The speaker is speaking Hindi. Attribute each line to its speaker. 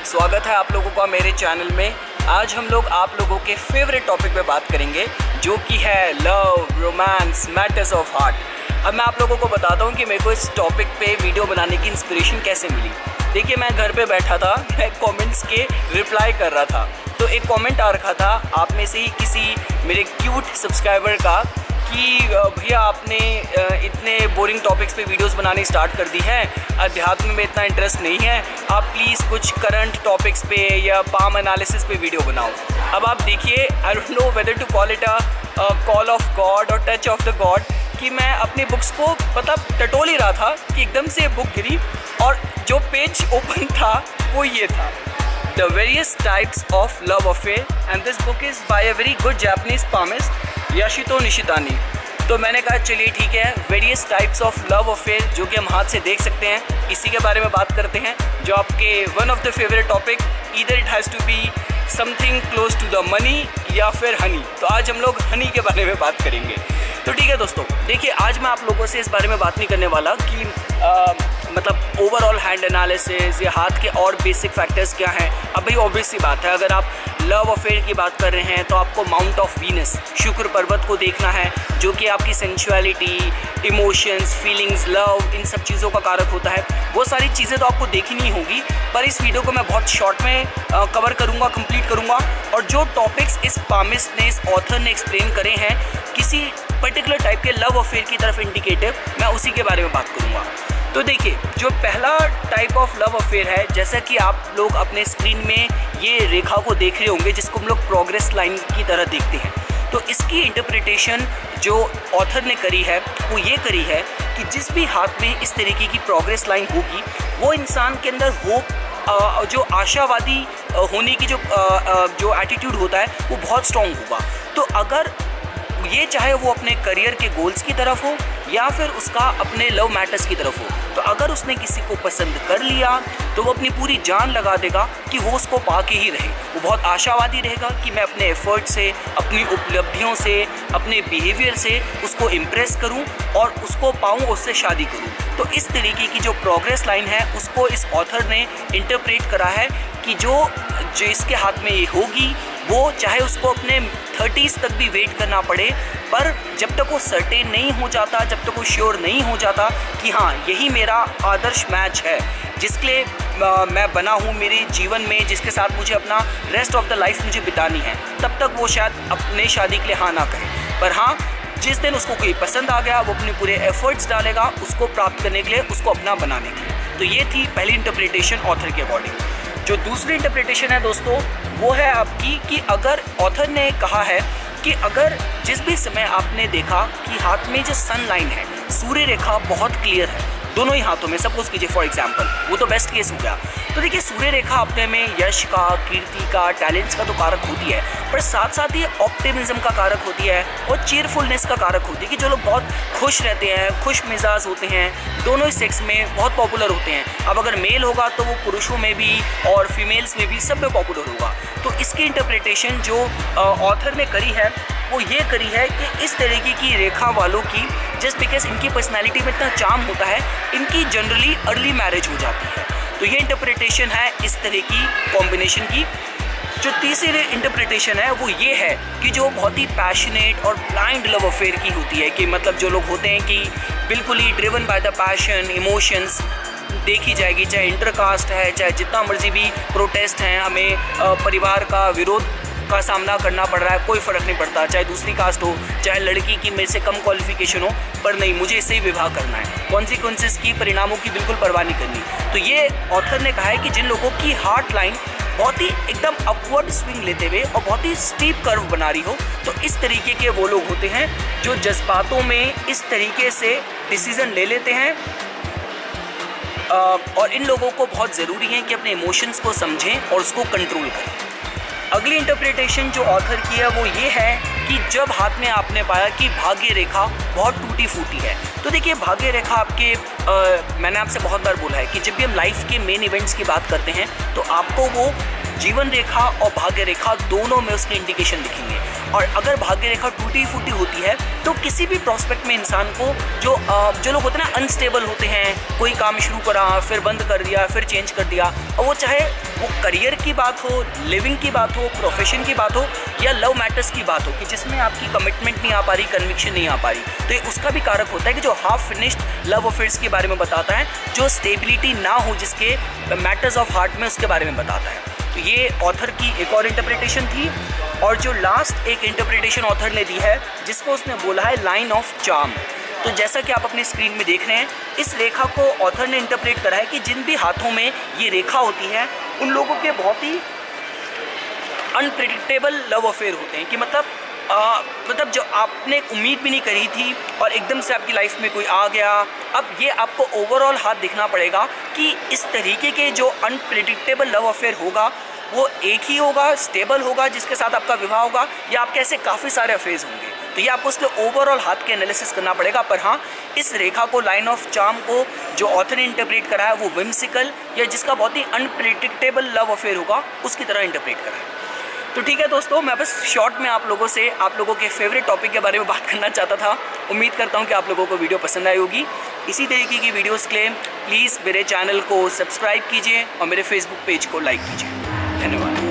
Speaker 1: स्वागत है आप लोगों का मेरे चैनल में। आज हम लोग आप लोगों के फेवरेट टॉपिक पे बात करेंगे जो कि है love, romance, matters of heart. अब मैं आप लोगों को बताता हूँ कि मेरे को इस टॉपिक पे वीडियो बनाने की इंस्पिरेशन कैसे मिली। देखिए, मैं घर पे बैठा था, मैं कमेंट्स के रिप्लाई कर रहा था, तो एक कमेंट आ रखा था आप में से ही किसी मेरे क्यूट सब्सक्राइबर का कि भैया आपने इतने बोरिंग टॉपिक्स पे वीडियोस बनानी स्टार्ट कर दी है, अध्यात्म में इतना इंटरेस्ट नहीं है, आप प्लीज़ कुछ करंट टॉपिक्स पे या पाम एनालिसिस पे वीडियो बनाओ। अब आप देखिए, I don't know whether to call it a call of God और टच ऑफ द गॉड, कि मैं अपनी बुक्स को मतलब टटोल ही रहा था कि एकदम से बुक गिरी और जो पेज ओपन था वो ये था, The Various Types of Love Affair, and this book is by a very good Japanese palmist याशितो निशितानी। तो मैंने कहा चलिए ठीक है, various types of love affair जो कि हम हाथ से देख सकते हैं, इसी के बारे में बात करते हैं, जो आपके one of the favourite topic, either it has to be something close to the money या फिर हनी। तो आज हम लोग हनी के बारे में बात करेंगे। तो ठीक है दोस्तों, देखिए आज मैं आप लोगों से इस बारे में बात नहीं करने वाला कि मतलब ओवरऑल हैंड एनालिसिस या हाथ के और बेसिक फैक्टर्स क्या हैं। अब भाई ऑब्वियस सी बात है, अगर आप लव अफेयर की बात कर रहे हैं तो आपको माउंट ऑफ वीनस, शुक्र पर्वत को देखना है, जो कि आपकी सेंसुअलिटी, इमोशंस, फीलिंग्स, लव, इन सब चीज़ों का कारक होता है। वो सारी चीज़ें तो आपको देखनी होगी, पर इस वीडियो को मैं बहुत शॉर्ट में कवर करूँगा, कंप्लीट करूँगा, और जो टॉपिक्स इस पामिस्ट ने, इस ऑथर ने एक्सप्लेन करे हैं किसी पर्टिकुलर टाइप के लव अफेयर की तरफ इंडिकेटिव, मैं उसी के बारे में बात करूँगा। तो देखिए, जो पहला टाइप ऑफ लव अफेयर है, जैसा कि आप लोग अपने स्क्रीन में ये रेखा को देख रहे होंगे जिसको हम लोग प्रोग्रेस लाइन की तरह देखते हैं, तो इसकी इंटरप्रिटेशन जो ऑथर ने करी है वो ये करी है कि जिस भी हाथ में इस तरीके की प्रोग्रेस लाइन होगी वो इंसान के अंदर होप, जो आशावादी होने की जो एटीट्यूड होता है वो बहुत स्ट्रॉन्ग होगा। तो अगर ये चाहे वो अपने करियर के गोल्स की तरफ हो या फिर उसका अपने लव मैटर्स की तरफ हो, तो अगर उसने किसी को पसंद कर लिया तो वो अपनी पूरी जान लगा देगा कि वो उसको पा के ही रहे। वो बहुत आशावादी रहेगा कि मैं अपने एफर्ट से, अपनी उपलब्धियों से, अपने बिहेवियर से उसको इम्प्रेस करूं और उसको पाऊं, उससे शादी करूं। तो इस तरीके की जो प्रोग्रेस लाइन है उसको इस ऑथर ने इंटरप्रेट करा है कि जो इसके हाथ में ये होगी वो चाहे उसको अपने 30s तक भी वेट करना पड़े, पर जब तक वो सर्टेन नहीं हो जाता, जब तक वो श्योर नहीं हो जाता कि हाँ यही मेरा आदर्श मैच है जिसके लिए मैं बना हूँ मेरे जीवन में, जिसके साथ मुझे अपना रेस्ट ऑफ द लाइफ मुझे बितानी है, तब तक वो शायद अपने शादी के लिए हाँ ना कहे। पर हाँ, जिस दिन उसको कोई पसंद आ गया वो अपने पूरे एफर्ट्स डालेगा उसको प्राप्त करने के लिए, उसको अपना बनाने के लिए। तो ये थी पहली इंटरप्रिटेशन ऑथर के अकॉर्डिंग। जो दूसरी इंटरप्रिटेशन है दोस्तों वो है आपकी कि अगर ऑथर ने कहा है कि अगर जिस भी समय आपने देखा कि हाथ में जो सन लाइन है, सूर्य रेखा बहुत क्लियर है दोनों ही हाथों में, सपोज कीजिए फॉर एग्जांपल, वो तो बेस्ट केस हो गया। तो देखिए, सूर्य रेखा अपने में यश का, कीर्ति का, टैलेंट्स का तो कारक होती है, पर साथ साथ ये ऑप्टिमिज्म का कारक होती है और चीयरफुलनेस का कारक होती है कि जो लोग बहुत खुश रहते हैं, खुश मिजाज होते हैं, दोनों ही सेक्स में बहुत पॉपुलर होते हैं। अब अगर मेल होगा तो वो पुरुषों में भी और फीमेल्स में भी, सब में पॉपुलर होगा। तो इसकी इंटरप्रिटेशन जो ऑथर ने करी है वो ये करी है कि इस तरीके की रेखा वालों की, जस्ट बिकॉज इनकी पर्सनैलिटी में इतना चार्म होता है, इनकी जनरली अर्ली मैरिज हो जाती है। तो ये इंटरप्रिटेशन है इस तरह की कॉम्बिनेशन की। जो तीसरी इंटरप्रिटेशन है वो ये है कि जो बहुत ही पैशनेट और ब्लाइंड लव अफेयर की होती है, कि मतलब जो लोग होते हैं कि बिल्कुल ही driven by the passion, emotions देखी जाएगी, चाहे इंटरकास्ट है, चाहे जितना मर्जी भी प्रोटेस्ट हैं, हमें परिवार का विरोध का सामना करना पड़ रहा है, कोई फ़र्क नहीं पड़ता, चाहे दूसरी कास्ट हो, चाहे लड़की की मेरे से कम क्वालिफिकेशन हो, पर नहीं, मुझे इससे ही विवाह करना है, कॉन्सिक्वेंसेस की, परिणामों की बिल्कुल परवाह नहीं करनी। तो ये ऑथर ने कहा है कि जिन लोगों की हार्ट लाइन बहुत ही एकदम अपवर्ड स्विंग लेते हुए और बहुत ही स्टीप कर्व बना रही हो, तो इस तरीके के वो लोग होते हैं जो जज्बातों में इस तरीके से डिसीज़न ले लेते हैं, और इन लोगों को बहुत ज़रूरी है कि अपने इमोशंस को समझें और उसको कंट्रोल करें। अगली इंटरप्रिटेशन जो ऑथर की है वो ये है कि जब हाथ में आपने पाया कि भाग्य रेखा बहुत टूटी फूटी है, तो देखिए भाग्य रेखा आपके मैंने आपसे बहुत बार बोला है कि जब भी हम लाइफ के मेन इवेंट्स की बात करते हैं तो आपको वो जीवन रेखा और भाग्य रेखा दोनों में उसके इंडिकेशन दिखेंगे। और अगर भाग्य रेखा टूटी फूटी होती है तो किसी भी प्रोस्पेक्ट में इंसान को जो लोग होते हैं ना, अनस्टेबल होते हैं, कोई काम शुरू करा फिर बंद कर दिया फिर चेंज कर दिया, और वो चाहे वो करियर की बात हो, लिविंग की बात हो, प्रोफेशन की बात हो या लव मैटर्स की बात हो कि जिसमें आपकी कमिटमेंट नहीं आ पा रही, कन्विक्शन नहीं आ पा रही, तो ये उसका भी कारक होता है कि जो हाफ फिनिश्ड लव अफेयर्स के बारे में बताता है, जो स्टेबिलिटी ना हो जिसके मैटर्स ऑफ हार्ट में, उसके बारे में बताता है। तो ये ऑथर की एक और इंटरप्रिटेशन थी। और जो लास्ट एक इंटरप्रिटेशन ऑथर ने दी है जिसको उसने बोला है लाइन ऑफ चार्म। तो जैसा कि आप अपनी स्क्रीन में देख रहे हैं, इस रेखा को ऑथर ने इंटरप्रेट करा है कि जिन भी हाथों में ये रेखा होती है उन लोगों के बहुत ही अनप्रिडिक्टेबल लव अफेयर होते हैं कि मतलब जो आपने उम्मीद भी नहीं करी थी और एकदम से आपकी लाइफ में कोई आ गया। अब ये आपको ओवरऑल हाथ देखना पड़ेगा कि इस तरीके के जो अनप्रिडिक्टेबल लव अफेयर होगा वो एक ही होगा, स्टेबल होगा, जिसके साथ आपका विवाह होगा, या आपके ऐसे काफ़ी सारे अफेयर्स होंगे। तो ये आपको उसके ओवरऑल हाथ के एनालिसिस करना पड़ेगा। पर हाँ, इस रेखा को, लाइन ऑफ चार्म को जो ऑथर ने इंटरप्रेट करा है वो विम्सिकल या जिसका बहुत ही अनप्रिडिक्टेबल लव अफेयर होगा उसकी तरह इंटरप्रेट करा है। तो ठीक है दोस्तों, मैं बस शॉर्ट में आप लोगों से आप लोगों के फेवरेट टॉपिक के बारे में बात करना चाहता था। उम्मीद करता हूँ कि आप लोगों को वीडियो पसंद आई होगी। इसी तरीके की वीडियोस के लिए प्लीज़ मेरे चैनल को सब्सक्राइब कीजिए और मेरे फेसबुक पेज को लाइक कीजिए। धन्यवाद।